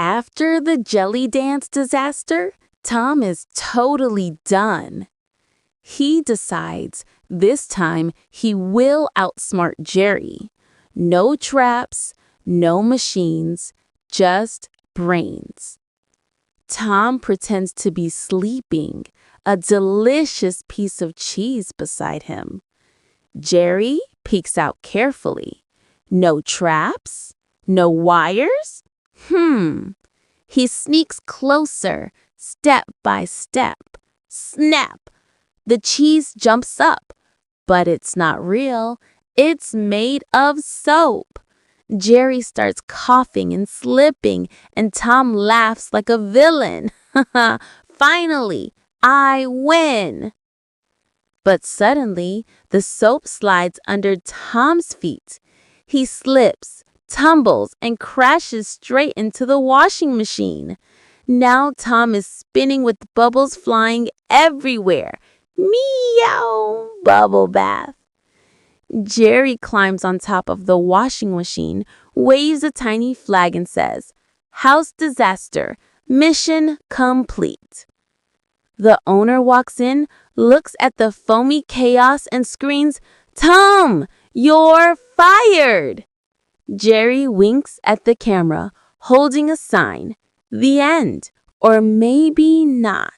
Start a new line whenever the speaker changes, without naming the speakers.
After the jelly dance disaster, Tom is totally done. He decides this time he will outsmart Jerry. No traps, no machines, just brains. Tom pretends to be sleeping, a delicious piece of cheese beside him. Jerry peeks out carefully. No traps? No wires? He sneaks closer, step by step. Snap! The cheese jumps up, but it's not real. It's made of soap. Jerry starts coughing and slipping, and Tom laughs like a villain. Finally, I win! But suddenly, the soap slides under Tom's feet. He slips, tumbles, and crashes straight into the washing machine. Now Tom is spinning with bubbles flying everywhere. Meow! Bubble bath. Jerry climbs on top of the washing machine, waves a tiny flag, and says, "House disaster. Mission complete." The owner walks in, looks at the foamy chaos, and screams, "Tom, you're fired!" Jerry winks at the camera, holding a sign. The end. Or maybe not.